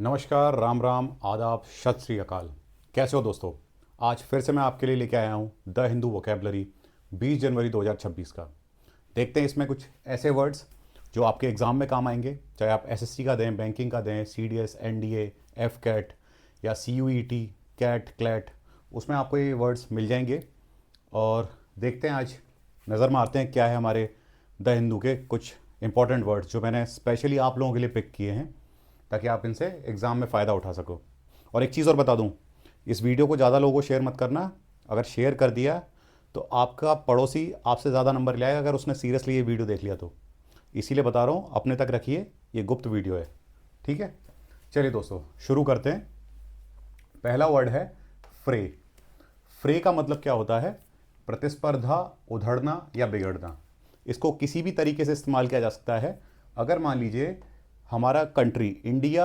नमस्कार, राम राम, आदाब, सत श्री अकाल। कैसे हो दोस्तों? आज फिर से मैं आपके लिए लेके आया हूँ द हिंदू वोकैबलरी 20 जनवरी 2026 का। देखते हैं इसमें कुछ ऐसे वर्ड्स जो आपके एग्ज़ाम में काम आएंगे, चाहे आप एसएससी का दें, बैंकिंग का दें, सीडीएस, एनडीए, एफ कैट या सीयूईटी, कैट, क्लैट, उसमें आपको ये वर्ड्स मिल जाएंगे। और देखते हैं, आज नज़र मारते हैं क्या है हमारे द हिंदू के कुछ इंपॉर्टेंट वर्ड्स जो मैंने स्पेशली आप लोगों के लिए पिक किए हैं ताकि आप इनसे एग्ज़ाम में फ़ायदा उठा सको। और एक चीज़ और बता दूं, इस वीडियो को ज़्यादा लोगों को शेयर मत करना। अगर शेयर कर दिया तो आपका पड़ोसी आपसे ज़्यादा नंबर ले आएगा अगर उसने सीरियसली ये वीडियो देख लिया तो। इसीलिए बता रहा हूँ, अपने तक रखिए, ये गुप्त वीडियो है, ठीक है। चलिए दोस्तों, शुरू करते हैं। पहला वर्ड है फ्रे। फ्रे का मतलब क्या होता है? प्रतिस्पर्धा, उधड़ना या बिगड़ना। इसको किसी भी तरीके से इस्तेमाल किया जा सकता है। अगर मान लीजिए हमारा country India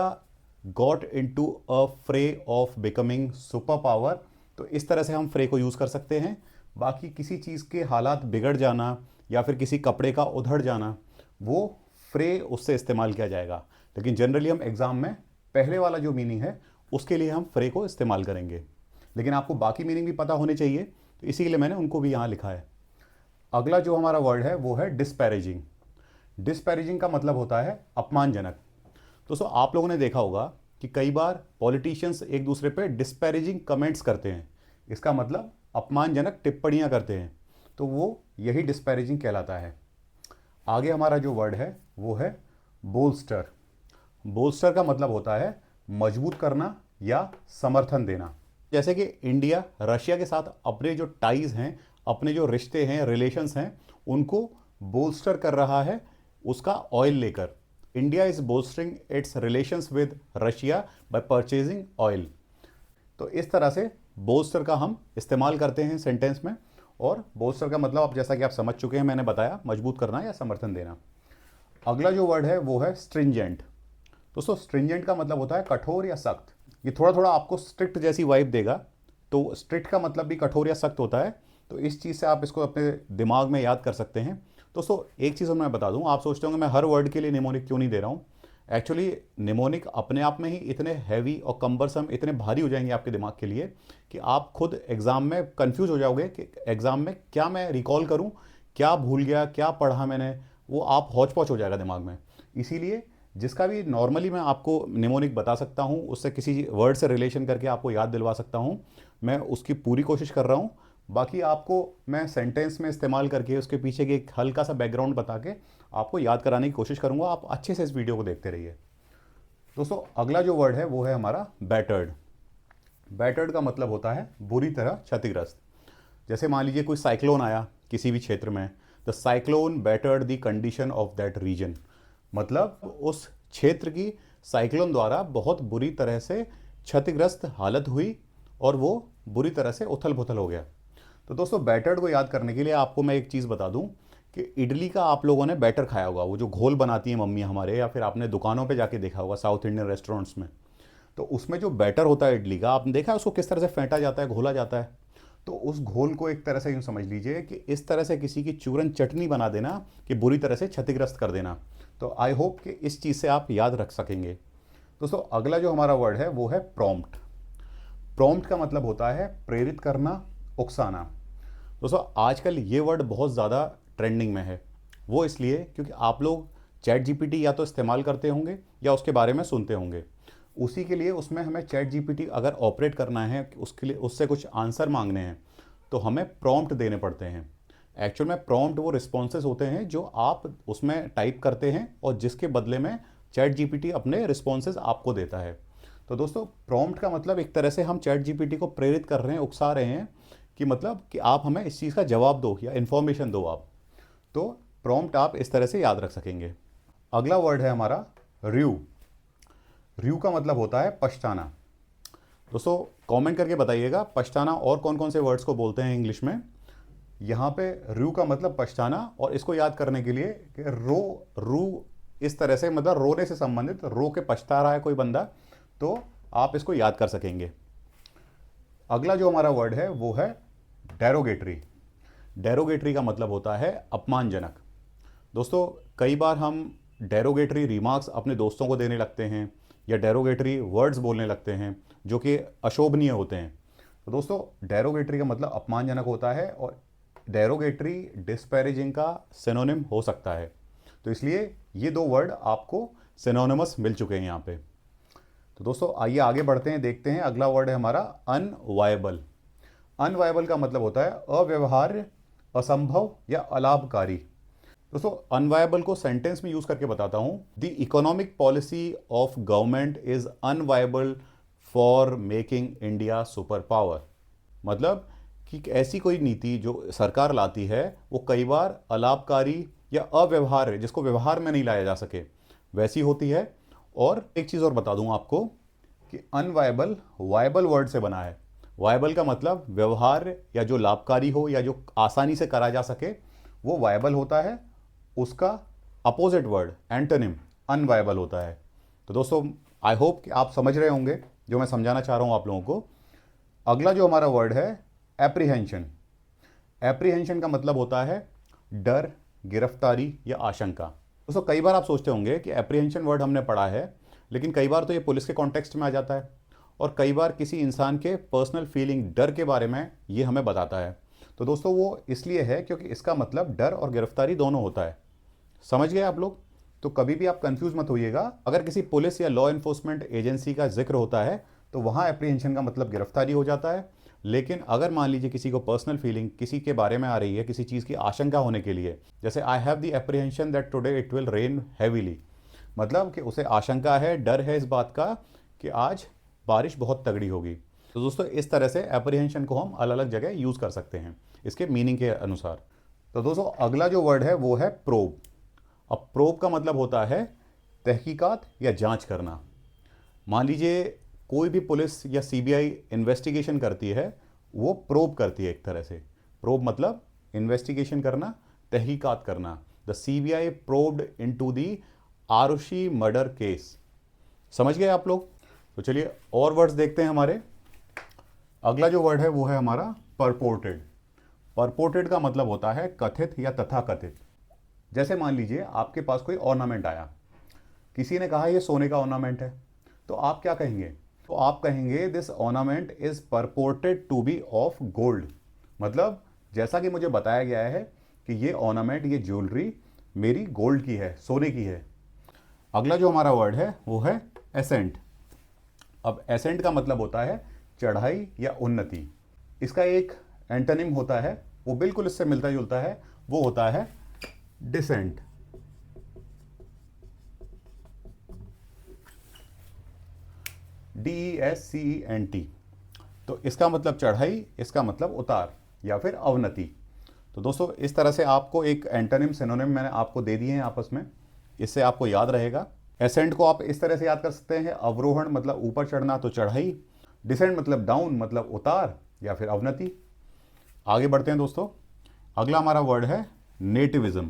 got into a फ्रे ऑफ बिकमिंग सुपर पावर, तो इस तरह से हम फ्रे को यूज़ कर सकते हैं। बाकी किसी चीज़ के हालात बिगड़ जाना या फिर किसी कपड़े का उधड़ जाना, वो फ्रे उससे इस्तेमाल किया जाएगा। लेकिन जनरली हम एग्ज़ाम में पहले वाला जो मीनिंग है उसके लिए हम फ्रे को इस्तेमाल करेंगे। लेकिन आपको बाकी मीनिंग भी पता होने चाहिए, तो इसीलिए मैंने उनको भी यहाँ लिखा है। अगला जो हमारा वर्ड है वो है डिस्पैरेजिंग। डिस्पैरेजिंग का मतलब होता है अपमानजनक। दोस्तों, आप लोगों ने देखा होगा कि कई बार पॉलिटिशियंस एक दूसरे पे डिस्पैरेजिंग कमेंट्स करते हैं। इसका मतलब अपमानजनक टिप्पणियां करते हैं, तो वो यही डिस्पैरेजिंग कहलाता है। आगे हमारा जो वर्ड है वो है बोल्स्टर। बोल्स्टर का मतलब होता है मजबूत करना या समर्थन देना। जैसे कि इंडिया रशिया के साथ अपने जो टाइज हैं, अपने जो रिश्ते हैं, रिलेशंस हैं, उनको बोल्स्टर कर रहा है उसका ऑयल लेकर। India is bolstering its relations with Russia by purchasing oil. तो इस तरह से बोल्स्टर का हम इस्तेमाल करते हैं सेंटेंस में। और बोल्स्टर का मतलब, अब जैसा कि आप समझ चुके हैं, मैंने बताया, मजबूत करना या समर्थन देना। अगला जो वर्ड है वो है स्ट्रिंजेंट। दोस्तों, स्ट्रिंजेंट का मतलब होता है कठोर या सख्त। ये थोड़ा थोड़ा आपको स्ट्रिक्ट जैसी वाइब देगा। तो स्ट्रिक्ट का मतलब भी कठोर या सख्त होता है, तो इस चीज़ से आप इसको अपने दिमाग में याद कर सकते हैं। दोस्तों, एक चीज़ मैं बता दूं, आप सोचते होंगे मैं हर वर्ड के लिए निमोनिक क्यों नहीं दे रहा हूं। एक्चुअली निमोनिक अपने आप में ही इतने हैवी और कम्बरसम, इतने भारी हो जाएंगे आपके दिमाग के लिए कि आप खुद एग्ज़ाम में कंफ्यूज हो जाओगे कि एग्ज़ाम में क्या मैं रिकॉल करूं, क्या भूल गया, क्या पढ़ा मैंने, वो आप हौच पौच हो जाएगा दिमाग में। इसीलिए जिसका भी नॉर्मली मैं आपको निमोनिक बता सकता हूँ, उससे किसी वर्ड से रिलेशन करके आपको याद दिलवा सकता हूँ, मैं उसकी पूरी कोशिश कर रहा हूँ। बाकी आपको मैं सेंटेंस में इस्तेमाल करके उसके पीछे की एक हल्का सा बैकग्राउंड बता के आपको याद कराने की कोशिश करूँगा। आप अच्छे से इस वीडियो को देखते रहिए। दोस्तों, अगला जो वर्ड है वो है हमारा बैटर्ड। बैटर्ड का मतलब होता है बुरी तरह क्षतिग्रस्त। जैसे मान लीजिए कोई साइक्लोन आया किसी भी क्षेत्र में, the cyclone battered the condition of that region. मतलब उस क्षेत्र की साइक्लोन द्वारा बहुत बुरी तरह से क्षतिग्रस्त हालत हुई और वो बुरी तरह से उथल पुथल हो गया। तो दोस्तों, बैटर्ड को याद करने के लिए आपको मैं एक चीज़ बता दूं कि इडली का आप लोगों ने बैटर खाया होगा, वो जो घोल बनाती हैं मम्मी हमारे, या फिर आपने दुकानों पे जाके देखा होगा साउथ इंडियन रेस्टोरेंट्स में। तो उसमें जो बैटर होता है इडली का, आपने देखा है उसको किस तरह से फेंटा जाता है, घोला जाता है। तो उस घोल को एक तरह से यूँ समझ लीजिए कि इस तरह से किसी की चूरन चटनी बना देना कि बुरी तरह से क्षतिग्रस्त कर देना। तो आई होप कि इस चीज़ से आप याद रख सकेंगे। दोस्तों, अगला जो हमारा वर्ड है वो है प्रॉम्प्ट। प्रॉम्प्ट का मतलब होता है प्रेरित करना, उकसाना। दोस्तों, आजकल ये वर्ड बहुत ज़्यादा ट्रेंडिंग में है। वो इसलिए क्योंकि आप लोग चैट जीपीटी या तो इस्तेमाल करते होंगे या उसके बारे में सुनते होंगे। उसी के लिए उसमें हमें चैट जीपीटी अगर ऑपरेट करना है, उसके लिए उससे कुछ आंसर मांगने हैं, तो हमें प्रॉम्प्ट देने पड़ते हैं। एक्चुअल में प्रॉम्प्ट वो रिस्पॉन्सेज होते हैं जो आप उसमें टाइप करते हैं और जिसके बदले में चैट जीपीटी अपने रिस्पॉन्सेज आपको देता है। तो दोस्तों, प्रॉम्प्ट का मतलब एक तरह से हम चैट जीपीटी को प्रेरित कर रहे हैं, उकसा रहे हैं कि मतलब कि आप हमें इस चीज़ का जवाब दो या इन्फॉर्मेशन दो आप। तो प्रॉम्प्ट आप इस तरह से याद रख सकेंगे। अगला वर्ड है हमारा र्यू। र्यू का मतलब होता है पछताना। दोस्तों, कमेंट करके बताइएगा पछताना और कौन कौन से वर्ड्स को बोलते हैं इंग्लिश में। यहाँ पे र्यू का मतलब पछताना, और इसको याद करने के लिए कि रो, रू, इस तरह से मतलब रोने से संबंधित, रो के पछता रहा है कोई बंदा, तो आप इसको याद कर सकेंगे। अगला जो हमारा वर्ड है वो है डेरोगेटरी। डेरोगेटरी का मतलब होता है अपमानजनक। दोस्तों, कई बार हम डेरोगेटरी रिमार्क्स अपने दोस्तों को देने लगते हैं या डेरोगेटरी वर्ड्स बोलने लगते हैं जो कि अशोभनीय होते हैं। तो दोस्तों डेरोगेटरी का मतलब अपमानजनक होता है और डेरोगेटरी डिस्पैरेजिंग का सिनोनिम हो सकता है। तो इसलिए ये दो वर्ड आपको सिनोनिमस मिल चुके हैं यहाँ पे। तो दोस्तों आइए आगे बढ़ते हैं, देखते हैं अगला वर्ड है हमारा अनवायबल। अनवायबल का मतलब होता है अव्यवहार्य, असंभव या अलाभकारी। दोस्तों अनवायबल को सेंटेंस में यूज करके बताता हूं। The economic policy of government is unviable for making India super power. मतलब कि ऐसी कोई नीति जो सरकार लाती है वो कई बार अलाभकारी या अव्यवहार्य, जिसको व्यवहार में नहीं लाया जा सके, वैसी होती है। और एक चीज़ और बता दूं आपको कि अनवायबल वायबल वर्ड से बना है। वायबल का मतलब व्यवहार या जो लाभकारी हो या जो आसानी से करा जा सके वो वायबल होता है। उसका अपोजिट वर्ड एंटोनिम अनवायबल होता है। तो दोस्तों आई होप कि आप समझ रहे होंगे जो मैं समझाना चाह रहा हूं आप लोगों को। अगला जो हमारा वर्ड है एप्रीहेंशन। एप्रीहेंशन का मतलब होता है डर, गिरफ्तारी या आशंका। दोस्तों कई बार आप सोचते होंगे कि एप्रीहेंशन वर्ड हमने पढ़ा है, लेकिन कई बार तो ये पुलिस के कॉन्टेक्स्ट में आ जाता है और कई बार किसी इंसान के पर्सनल फीलिंग डर के बारे में ये हमें बताता है। तो दोस्तों वो इसलिए है क्योंकि इसका मतलब डर और गिरफ्तारी दोनों होता है। समझ गए आप लोग? तो कभी भी आप कंफ्यूज मत होइएगा। अगर किसी पुलिस या लॉ एनफोर्समेंट एजेंसी का जिक्र होता है तो वहाँ एप्रीहेंशन का मतलब गिरफ्तारी हो जाता है। लेकिन अगर मान लीजिए किसी को पर्सनल फीलिंग किसी के बारे में आ रही है, किसी चीज़ की आशंका होने के लिए, जैसे I have the apprehension that today it will rain heavily, मतलब कि उसे आशंका है, डर है इस बात का कि आज बारिश बहुत तगड़ी होगी। तो दोस्तों इस तरह से एप्रीहेंशन को हम अलग अलग जगह यूज़ कर सकते हैं इसके मीनिंग के अनुसार। तो दोस्तों अगला जो वर्ड है वो है प्रोब। अब प्रोब का मतलब होता है तहकीकात या जांच करना। मान लीजिए कोई भी पुलिस या सीबीआई इन्वेस्टिगेशन करती है, वो प्रोब करती है एक तरह से। प्रोब मतलब इन्वेस्टिगेशन करना, तहकीकात करना। The CBI probed into the Aarushi murder case. समझ गए आप लोग? तो चलिए और वर्ड्स देखते हैं हमारे। अगला जो वर्ड है वो है हमारा परपोर्टेड। परपोर्टेड का मतलब होता है कथित या तथाकथित। जैसे मान लीजिए आपके पास कोई ऑर्नामेंट आया, किसी ने कहा ये सोने का ऑर्नामेंट है, तो आप क्या कहेंगे? तो आप कहेंगे this ornament is purported to be of gold. मतलब जैसा कि मुझे बताया गया है कि ये ऑर्नामेंट, ये ज्वेलरी मेरी गोल्ड की है, सोने की है। अगला जो हमारा वर्ड है वो है एसेंट। अब एसेंट का मतलब होता है चढ़ाई या उन्नति। इसका एक एंटोनिम होता है, वो बिल्कुल इससे मिलता जुलता है, वो होता है डिसेंट। DESCENT। तो इसका मतलब चढ़ाई, इसका मतलब उतार या फिर अवनति। तो दोस्तों इस तरह से आपको एक एंटोनिम सिनोनिम मैंने आपको दे दिए हैं आपस में, इससे आपको याद रहेगा। एसेंट को आप इस तरह से याद कर सकते हैं, अवरोहण मतलब ऊपर चढ़ना तो चढ़ाई, डिसेंट मतलब डाउन मतलब उतार या फिर अवनति। आगे बढ़ते हैं दोस्तों। अगला हमारा वर्ड है नेटिविज्म।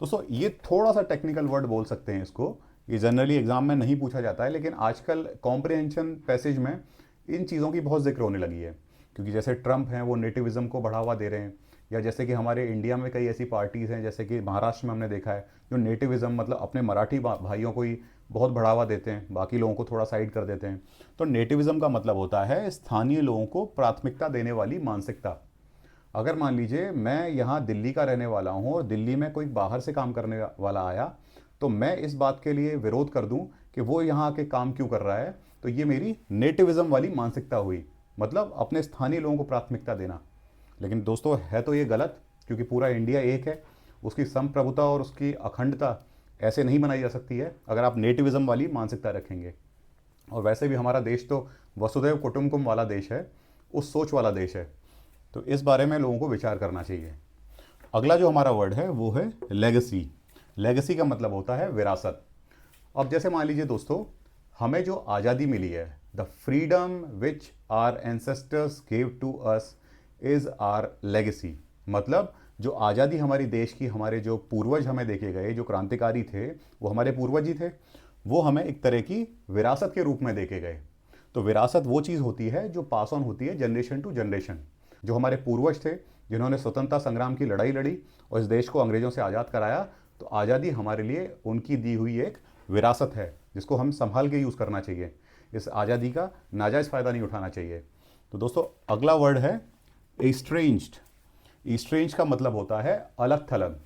दोस्तों ये थोड़ा सा टेक्निकल वर्ड बोल सकते हैं इसको, ये जनरली एग्जाम में नहीं पूछा जाता है, लेकिन आजकल कॉम्प्रिहेंशन पैसेज में इन चीज़ों की बहुत जिक्र होने लगी है। क्योंकि जैसे ट्रंप हैं वो नेटिविज्म को बढ़ावा दे रहे हैं, या जैसे कि हमारे इंडिया में कई ऐसी पार्टीज़ हैं, जैसे कि महाराष्ट्र में हमने देखा है, जो नेटिविज्म मतलब अपने मराठी भाइयों को ही बहुत बढ़ावा देते हैं, बाकी लोगों को थोड़ा साइड कर देते हैं। तो नेटिविज्म का मतलब होता है स्थानीय लोगों को प्राथमिकता देने वाली मानसिकता। अगर मान लीजिए मैं यहाँ दिल्ली का रहने वाला हूँ और दिल्ली में कोई बाहर से काम करने वाला आया, तो मैं इस बात के लिए विरोध कर दूं कि वो यहाँ आके काम क्यों कर रहा है, तो ये मेरी नेटिविज्म वाली मानसिकता हुई, मतलब अपने स्थानीय लोगों को प्राथमिकता देना। लेकिन दोस्तों है तो ये गलत, क्योंकि पूरा इंडिया एक है, उसकी संप्रभुता और उसकी अखंडता ऐसे नहीं बनाई जा सकती है अगर आप नेटिविज्म वाली मानसिकता रखेंगे। और वैसे भी हमारा देश तो वसुधैव कुटुंबकम वाला देश है, उस सोच वाला देश है। तो इस बारे में लोगों को विचार करना चाहिए। अगला जो हमारा वर्ड है वो है लेगेसी। लेगेसी का मतलब होता है विरासत। अब जैसे मान लीजिए दोस्तों, हमें जो आज़ादी मिली है, the freedom which our ancestors give to us is our legacy. मतलब जो आज़ादी हमारी देश की, हमारे जो पूर्वज हमें देखे गए, जो क्रांतिकारी थे वो हमारे पूर्वज ही थे, वो हमें एक तरह की विरासत के रूप में देखे गए। तो विरासत वो चीज़ होती है जो पास ऑन होती है जनरेशन टू जनरेशन। जो हमारे पूर्वज थे जिन्होंने स्वतंत्रता संग्राम की लड़ाई लड़ी और इस देश को अंग्रेजों से आज़ाद कराया, तो आज़ादी हमारे लिए उनकी दी हुई एक विरासत है जिसको हम संभाल के यूज़ करना चाहिए। इस आज़ादी का नाजायज़ फ़ायदा नहीं उठाना चाहिए। तो दोस्तों अगला वर्ड है एस्ट्रेंज्ड। एस्ट्रेंज का मतलब होता है अलग थलग।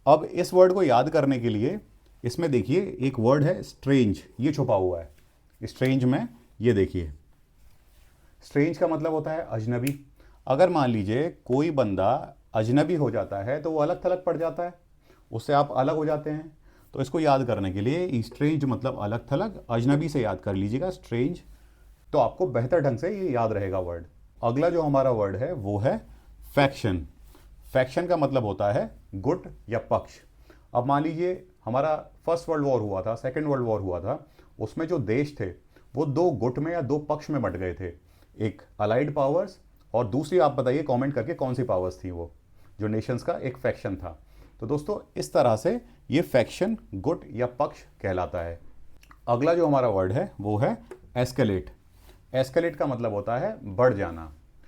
अब इस वर्ड को याद करने के लिए इसमें देखिए एक वर्ड है स्ट्रेंज, ये छुपा हुआ है स्ट्रेंज में। ये देखिए स्ट्रेंज का मतलब होता है अजनबी। अगर मान लीजिए कोई बंदा अजनबी हो जाता है तो वो अलग थलग पड़ जाता है, उससे आप अलग हो जाते हैं। तो इसको याद करने के लिए स्ट्रेंज मतलब अलग थलग, अजनबी से याद कर लीजिएगा स्ट्रेंज, तो आपको बेहतर ढंग से ये याद रहेगा वर्ड। अगला जो हमारा वर्ड है वो है फैक्शन। फैक्शन का मतलब होता है गुट या पक्ष। अब मान लीजिए हमारा फर्स्ट वर्ल्ड वॉर हुआ था, सेकेंड वर्ल्ड वॉर हुआ था, उसमें जो देश थे वो दो गुट में या दो पक्ष में बंट गए थे, एक अलाइड पावर्स और दूसरी आप बताइए कमेंट करके कौन सी पावर्स थी वो, जो नेशंस का एक फैक्शन था। तो दोस्तों इस तरह से ये फैक्शन गुट या पक्ष कहलाता है। अगला जो हमारा वर्ड है वो है एस्केलेट। एस्केलेट का मतलब होता है बढ़ जाना।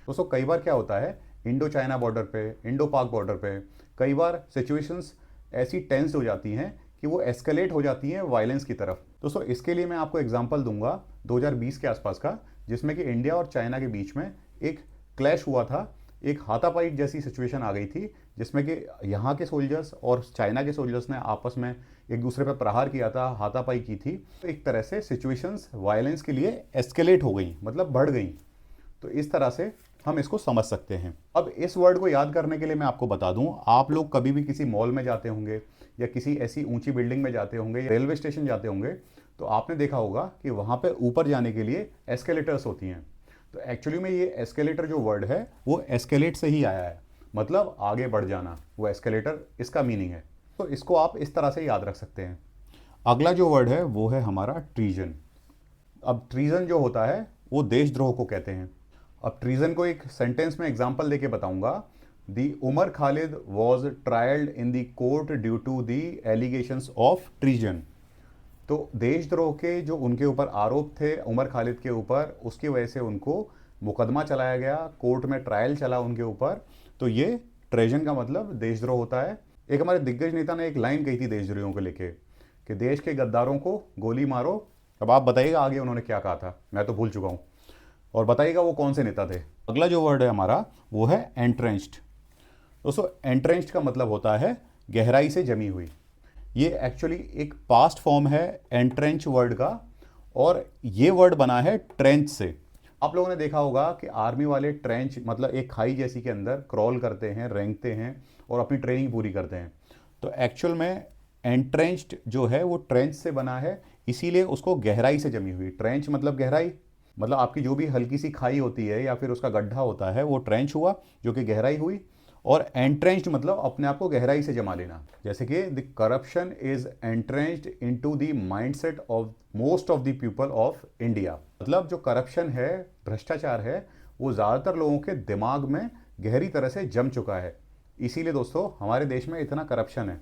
दोस्तों कई बार क्या होता है इंडो चाइना बॉर्डर पे, इंडो पाक बॉर्डर पे कई बार सिचुएशंस ऐसी टेंस हो जाती हैं कि वो एस्केलेट हो जाती हैं वायलेंस की तरफ। दोस्तों इसके लिए मैं आपको एग्जांपल दूंगा 2020 के आसपास का, जिसमें कि इंडिया और चाइना के बीच में एक क्लैश हुआ था, एक हाथापाई जैसी सिचुएशन आ गई थी, जिसमें कि यहाँ के सोल्जर्स और चाइना के सोल्जर्स ने आपस में एक दूसरे पर प्रहार किया था, हाथापाई की थी। तो एक तरह से सिचुएशंस वायलेंस के लिए एस्केलेट हो गई, मतलब बढ़ गई। तो इस तरह से हम इसको समझ सकते हैं। अब इस वर्ड को याद करने के लिए मैं आपको बता दूं, आप लोग कभी भी किसी मॉल में जाते होंगे या किसी ऐसी ऊंची बिल्डिंग में जाते होंगे या रेलवे स्टेशन जाते होंगे, तो आपने देखा होगा कि वहां पे ऊपर जाने के लिए एस्केलेटर्स होती हैं। तो एक्चुअली में ये एस्केलेटर जो वर्ड है वो एस्केलेट से ही आया है, मतलब आगे बढ़ जाना, वो एस्केलेटर इसका मीनिंग है। तो इसको आप इस तरह से याद रख सकते हैं। अगला जो वर्ड है वो है हमारा ट्रीजन। अब ट्रीजन जो होता है वो देशद्रोह को कहते हैं। अब ट्रीजन को एक सेंटेंस में एग्जांपल देके बताऊंगा। The Umar Khalid was trialled in the court due to the allegations of treason. तो देशद्रोह के जो उनके ऊपर आरोप थे उमर खालिद के ऊपर, उसकी वजह से उनको मुकदमा चलाया गया, कोर्ट में ट्रायल चला उनके ऊपर। तो ये ट्रेजन का मतलब देशद्रोह होता है। एक हमारे दिग्गज नेता ने एक लाइन कही थी देशद्रोहियों को लेके कि देश के गद्दारों को गोली मारो। अब आप बताइएगा आगे उन्होंने क्या कहा था, मैं तो भूल चुका हूँ, और बताइएगा वो कौन से नेता थे। अगला जो वर्ड है हमारा वो है एंट्रेंच्ड। दोस्तों एंट्रेंच्ड का मतलब होता है गहराई से जमी हुई। ये एक्चुअली एक पास्ट फॉर्म है एंट्रेंच वर्ड का, और ये वर्ड बना है ट्रेंच से। आप लोगों ने देखा होगा कि आर्मी वाले ट्रेंच मतलब एक खाई जैसी के अंदर क्रॉल करते हैं, रेंगते हैं और अपनी ट्रेनिंग पूरी करते हैं। तो एक्चुअल में एंट्रेंच्ड जो है वो ट्रेंच से बना है, इसीलिए उसको गहराई से जमी हुई। ट्रेंच मतलब गहराई, मतलब आपकी जो भी हल्की सी खाई होती है या फिर उसका गड्ढा होता है वो ट्रेंच हुआ, जो कि गहराई हुई। और एंट्रेंच्ड मतलब अपने आप को गहराई से जमा लेना। जैसे कि the corruption is entrenched into the mindset of most of the people of India. मतलब जो करप्शन है, भ्रष्टाचार है, वो ज़्यादातर लोगों के दिमाग में गहरी तरह से जम चुका है। इसीलिए दोस्तों हमारे देश में इतना करप्शन है।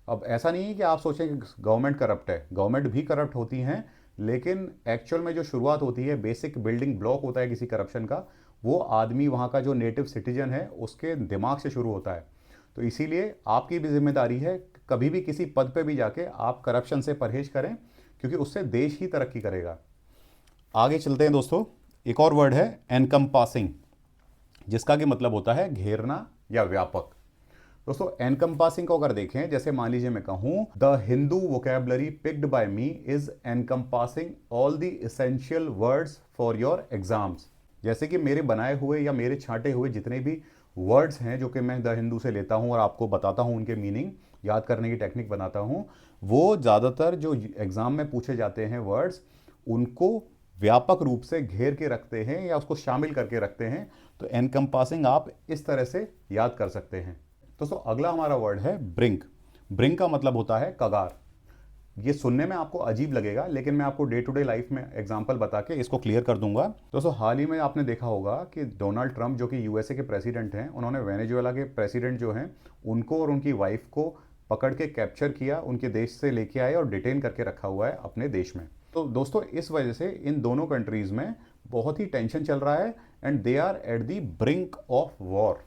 अब ऐसा नहीं है कि आप सोचें कि गवर्नमेंट करप्ट है, गवर्नमेंट भी करप्ट होती हैं, लेकिन एक्चुअल में जो शुरुआत होती है, बेसिक बिल्डिंग ब्लॉक होता है किसी करप्शन का, वो आदमी वहाँ का जो नेटिव सिटीजन है उसके दिमाग से शुरू होता है। तो इसीलिए आपकी भी जिम्मेदारी है कभी भी किसी पद पे भी जाके आप करप्शन से परहेज करें, क्योंकि उससे देश ही तरक्की करेगा। आगे चलते हैं दोस्तों। एक और वर्ड है एनकम्पासिंग, जिसका कि मतलब होता है घेरना या व्यापक। दोस्तों एनकम्पासिंग को अगर देखें, जैसे मान लीजिए मैं कहूं the Hindu vocabulary picked bye me is encompassing all the essential words for your exams. जैसे कि मेरे बनाए हुए या मेरे छांटे हुए जितने भी वर्ड्स हैं जो कि मैं द हिंदू से लेता हूं और आपको बताता हूं, उनके मीनिंग याद करने की टेक्निक बताता हूं, वो ज़्यादातर जो एग्जाम में पूछे जाते हैं वर्ड्स उनको व्यापक रूप से घेर के रखते हैं या उसको शामिल करके रखते हैं। तो एनकम्पासिंग आप इस तरह से याद कर सकते हैं। दोस्तों अगला हमारा वर्ड है ब्रिंक। ब्रिंक का मतलब होता है कगार। ये सुनने में आपको अजीब लगेगा, लेकिन मैं आपको डे टू डे लाइफ में एग्जांपल बता के इसको क्लियर कर दूंगा। दोस्तों हाल ही में आपने देखा होगा कि डोनाल्ड ट्रंप जो कि यूएसए के प्रेसिडेंट हैं, उन्होंने वेनेजुएला के प्रेसिडेंट जो हैं उनको और उनकी वाइफ को पकड़ के कैप्चर किया, उनके देश से लेके आए और डिटेन करके रखा हुआ है अपने देश में। तो दोस्तों इस वजह से इन दोनों कंट्रीज में बहुत ही टेंशन चल रहा है and they are at the brink of war.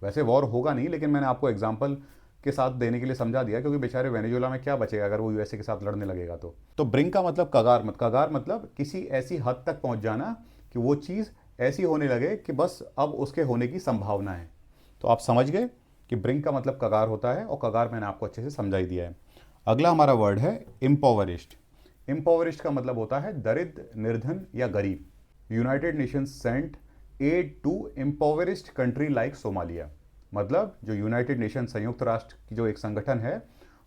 वैसे वॉर होगा नहीं, लेकिन मैंने आपको एग्जाम्पल के साथ देने के लिए समझा दिया, क्योंकि बेचारे वेनेजुएला में क्या बचेगा अगर वो यूएसए के साथ लड़ने लगेगा। तो ब्रिंक का मतलब कगार मतलब किसी ऐसी हद तक पहुंच जाना कि वो चीज़ ऐसी होने लगे कि बस अब उसके होने की संभावना है। तो आप समझ गए कि ब्रिंक का मतलब कगार होता है, और कगार मैंने आपको अच्छे से समझा ही दिया है। अगला हमारा वर्ड है इम्पोवरिश्ड। इम्पोवरिश्ड का मतलब होता है दरिद्र, निर्धन या गरीब। United Nations sent aid to impoverished country like Somalia. मतलब जो यूनाइटेड नेशन, संयुक्त राष्ट्र की जो एक संगठन है,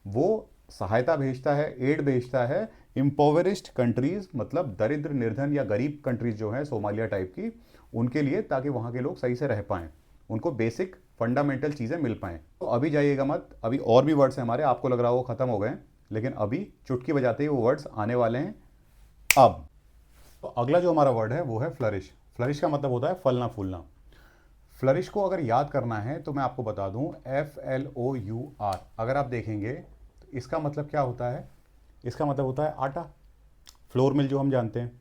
वो सहायता भेजता है, एड भेजता है इम्पोवरिश्ड कंट्रीज, मतलब दरिद्र, निर्धन या गरीब कंट्रीज जो है सोमालिया टाइप की, उनके लिए, ताकि वहाँ के लोग सही से रह पाएँ, उनको बेसिक फंडामेंटल चीज़ें मिल पाएँ। तो अभी जाइएगा मत, अभी और भी वर्ड्स हैं हमारे, आपको लग रहा है वो ख़त्म हो गए, लेकिन अभी चुटकी बजाते ही वो वर्ड्स आने वाले हैं अब। तो अगला जो हमारा वर्ड है वो है फ्लरिश। फ्लरिश का मतलब होता है फलना फूलना। फ्लरिश को अगर याद करना है तो मैं आपको बता दूं, FLOUR। अगर आप देखेंगे तो इसका मतलब क्या होता है? इसका मतलब होता है आटा। फ्लोर मिल जो हम जानते हैं,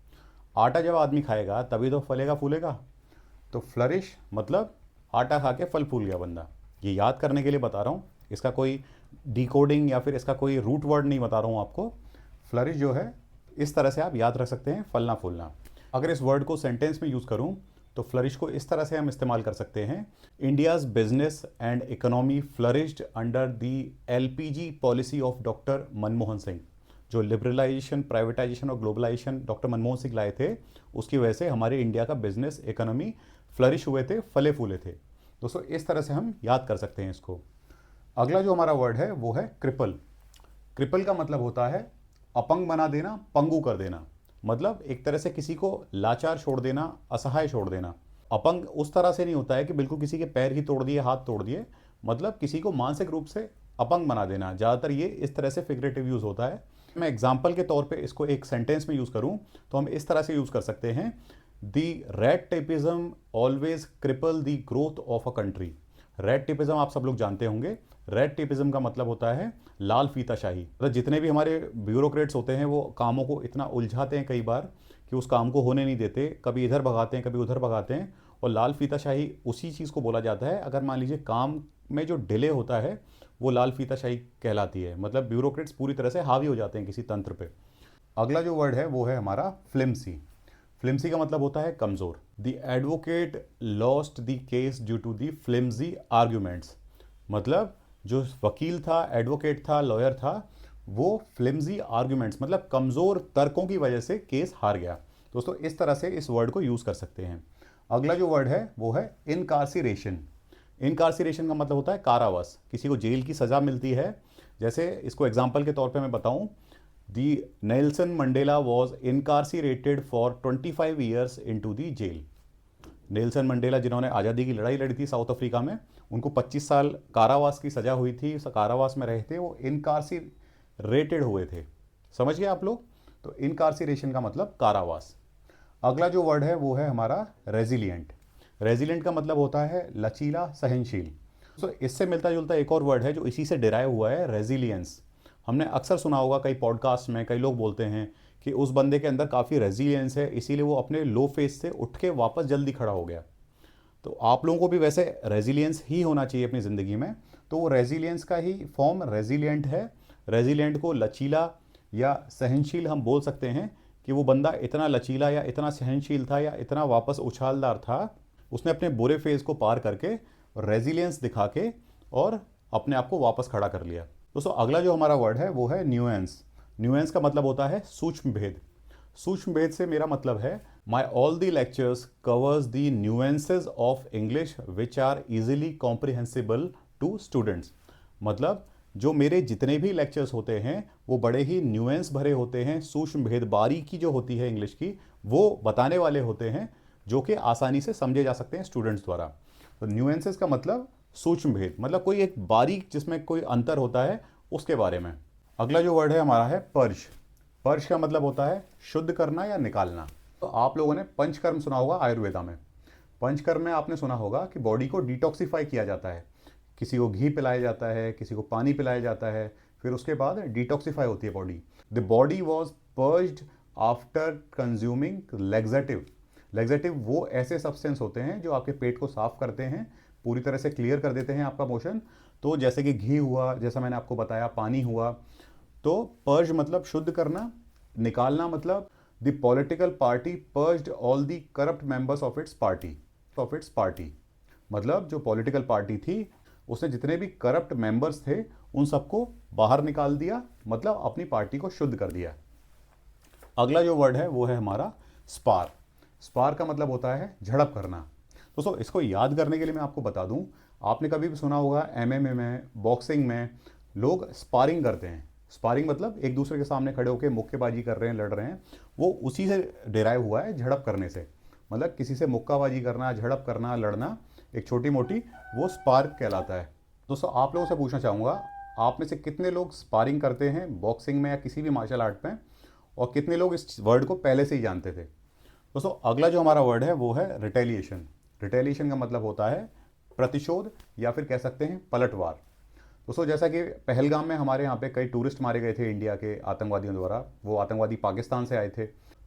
आटा जब आदमी खाएगा तभी तो फलेगा फूलेगा। तो फ्लरिश मतलब आटा खा के फल फूल गया बंदा। ये याद करने के लिए बता रहा हूँ, इसका कोई डिकोडिंग या फिर इसका कोई रूट वर्ड नहीं बता रहा हूँ आपको। फ्लरिश जो है इस तरह से आप याद रख सकते हैं, फलना फूलना। अगर इस वर्ड को सेंटेंस में यूज़ करूँ तो फ्लरिश को इस तरह से हम इस्तेमाल कर सकते हैं, India's business and economy flourished under the LPG policy of doctor Manmohan Singh. जो लिबरलाइजेशन, प्राइवेटाइजेशन और ग्लोबलाइजेशन डॉक्टर मनमोहन सिंह लाए थे, उसकी वजह से हमारे इंडिया का बिजनेस, इकोनॉमी फ्लरिश हुए थे, फले फूले थे। दोस्तों इस तरह से हम याद कर सकते हैं इसको। अगला जो हमारा वर्ड है वो है क्रिपल। क्रिपल का मतलब होता है अपंग बना देना, पंगु कर देना। मतलब एक तरह से किसी को लाचार छोड़ देना, असहाय छोड़ देना। अपंग उस तरह से नहीं होता है कि बिल्कुल किसी के पैर ही तोड़ दिए, हाथ तोड़ दिए, मतलब किसी को मानसिक रूप से अपंग बना देना। ज़्यादातर ये इस तरह से फिगरेटिव यूज़ होता है। मैं एग्जाम्पल के तौर पे इसको एक सेंटेंस में यूज़ करूँ तो हम इस तरह से यूज़ कर सकते हैं, the red tapism always cripple the growth of a country. Red tapism आप सब लोग जानते होंगे। रेड टेपिज्म का मतलब होता है लाल फीताशाही। मतलब जितने भी हमारे ब्यूरोक्रेट्स होते हैं वो कामों को इतना उलझाते हैं कई बार कि उस काम को होने नहीं देते, कभी इधर भगाते हैं, कभी उधर भगाते हैं। और लाल फीताशाही उसी चीज़ को बोला जाता है, अगर मान लीजिए काम में जो डिले होता है वो लाल फीताशाही कहलाती है। मतलब ब्यूरोक्रेट्स पूरी तरह से हावी हो जाते हैं किसी तंत्र पे। अगला जो वर्ड है वो है हमारा फ्लिम्सी। फ्लिम्सी का मतलब होता है कमज़ोर। The advocate lost the case due to the flimsy arguments. मतलब जो वकील था, एडवोकेट था, लॉयर था, वो फ्लिम्सी आर्ग्यूमेंट्स मतलब कमज़ोर तर्कों की वजह से केस हार गया। दोस्तों इस तरह से इस वर्ड को यूज़ कर सकते हैं। अगला जो वर्ड है वो है इनकार्सिरेशन। इनकार्सिरेशन का मतलब होता है कारावास। किसी को जेल की सज़ा मिलती है। जैसे इसको एग्जाम्पल के तौर पे मैं बताऊं, the Nelson Mandela was incarcerated for 25 years into the jail. Nelson Mandela जिन्होंने आज़ादी की लड़ाई लड़ी थी साउथ अफ्रीका में, उनको 25 साल कारावास की सज़ा हुई थी, कारावास में रहे थे, वो इनकार्सिरेटेड हुए थे। समझ गए आप लोग? तो इनकार्सिरेशन का मतलब कारावास। अगला जो वर्ड है वो है हमारा रेजिलियंट। रेजिलियंट का मतलब होता है लचीला, सहनशील। तो इससे मिलता जुलता एक और वर्ड है जो इसी से डिराइव हुआ है, रेजिलियंस। हमने अक्सर सुना होगा कई पॉडकास्ट में, कई लोग बोलते हैं कि उस बंदे के अंदर काफ़ी रेजिलियंस है, इसीलिए वो अपने लो फेस से उठ के वापस जल्दी खड़ा हो गया। तो आप लोगों को भी वैसे रेजिलियंस ही होना चाहिए अपनी ज़िंदगी में। तो वो रेजिलियंस का ही फॉर्म रेजिलियंट है। रेजिलियंट को लचीला या सहनशील हम बोल सकते हैं कि वो बंदा इतना लचीला या इतना सहनशील था या इतना वापस उछालदार था, उसने अपने बुरे फेज़ को पार करके रेजिलियंस दिखा के और अपने आप को वापस खड़ा कर लिया। दोस्तों अगला जो हमारा वर्ड है वो है न्यूएंस। न्यूएंस का मतलब होता है सूक्ष्म भेद। सूक्ष्म भेद से मेरा मतलब है my all the lectures covers the nuances of English which are easily comprehensible to students. मतलब जो मेरे जितने भी लेक्चर्स होते हैं वो बड़े ही न्यूएंस भरे होते हैं, सूक्ष्म भेद, बारीकी जो होती है इंग्लिश की वो बताने वाले होते हैं, जो कि आसानी से समझे जा सकते हैं स्टूडेंट्स द्वारा। तो न्यूएंसेस का मतलब सूक्ष्म भेद, मतलब कोई एक बारीक जिसमें कोई अंतर होता है उसके बारे में। अगला जो वर्ड है हमारा है पर्श। पर्श का मतलब होता है शुद्ध करना या निकालना। तो आप लोगों ने पंचकर्म सुना होगा आयुर्वेदा में। पंचकर्म में आपने सुना होगा कि बॉडी को डिटॉक्सिफाई किया जाता है। किसी को घी पिलाया जाता है, किसी को पानी पिलाया जाता है, फिर उसके बाद डिटॉक्सिफाई होती है body. The body was purged after consuming laxative. Laxative वो ऐसे सब्सटेंस होते हैं जो आपके पेट को साफ करते हैं, पूरी तरह से क्लियर कर देते हैं आपका मोशन। तो जैसे कि घी हुआ, जैसा मैंने आपको बताया, पानी हुआ। तो पर्ज मतलब शुद्ध करना, निकालना मतलब the political party purged all the corrupt members of its party. मतलब जो पॉलिटिकल पार्टी थी उसने जितने भी करप्ट मेंबर्स थे उन सबको बाहर निकाल दिया, मतलब अपनी पार्टी को शुद्ध कर दिया। अगला जो वर्ड है वो है हमारा स्पार। स्पार का मतलब होता है झड़प करना। दोस्तों इसको याद करने के लिए मैं आपको बता दूं, आपने कभी भी सुना होगा एमएमए में, बॉक्सिंग में लोग स्पारिंग करते हैं। स्पारिंग मतलब एक दूसरे के सामने खड़े होकर मुक्केबाजी कर रहे हैं, लड़ रहे हैं। वो उसी से डिराइव हुआ है झड़प करने से। मतलब किसी से मुक्काबाजी करना, झड़प करना, लड़ना, एक छोटी मोटी, वो स्पार कहलाता है। दोस्तों आप लोगों से पूछना चाहूँगा, आप में से कितने लोग स्पारिंग करते हैं बॉक्सिंग में या किसी भी मार्शल आर्ट में, और कितने लोग इस वर्ड को पहले से ही जानते थे। दोस्तों अगला जो हमारा वर्ड है वो है रिटेलिएशन। रिटेलिएशन का मतलब होता है प्रतिशोध, या फिर कह सकते हैं पलटवार। दोस्तों जैसा कि पहलगाम में हमारे यहाँ पे कई टूरिस्ट मारे गए थे इंडिया के आतंकवादियों द्वारा, वो आतंकवादी पाकिस्तान से आए थे।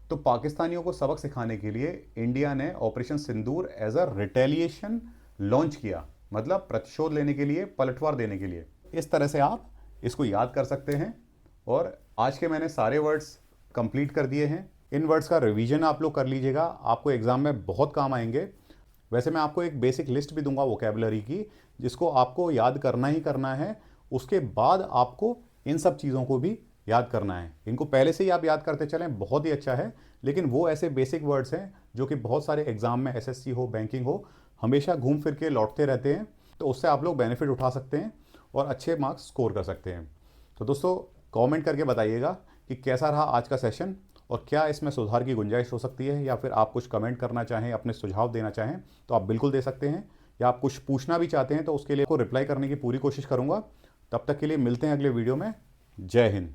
तो पाकिस्तानियों को सबक सिखाने के लिए इंडिया ने operation Sindoor as a retaliation launch किया, मतलब प्रतिशोध लेने के लिए, पलटवार देने के लिए। इस तरह से आप इसको याद कर सकते हैं। और आज के मैंने सारे वर्ड्स कंप्लीट कर दिए हैं। इन वर्ड्स का रिवीजन आप लोग कर लीजिएगा, आपको एग्जाम में बहुत काम आएंगे। वैसे मैं आपको एक बेसिक लिस्ट भी दूंगा वोकेबलरी की, जिसको आपको याद करना ही करना है। उसके बाद आपको इन सब चीज़ों को भी याद करना है। इनको पहले से ही आप याद करते चलें, बहुत ही अच्छा है। लेकिन वो ऐसे बेसिक वर्ड्स हैं जो कि बहुत सारे एग्जाम में, एसएससी हो, बैंकिंग हो, हमेशा घूम फिर के लौटते रहते हैं। तो उससे आप लोग बेनिफिट उठा सकते हैं और अच्छे मार्क्स स्कोर कर सकते हैं। तो दोस्तों कमेंट करके बताइएगा कि कैसा रहा आज का सेशन, और क्या इसमें सुधार की गुंजाइश हो सकती है, या फिर आप कुछ कमेंट करना चाहें, अपने सुझाव देना चाहें तो आप बिल्कुल दे सकते हैं। या आप कुछ पूछना भी चाहते हैं तो उसके लिए को रिप्लाई करने की पूरी कोशिश करूंगा। तब तक के लिए मिलते हैं अगले वीडियो में। जय हिंद।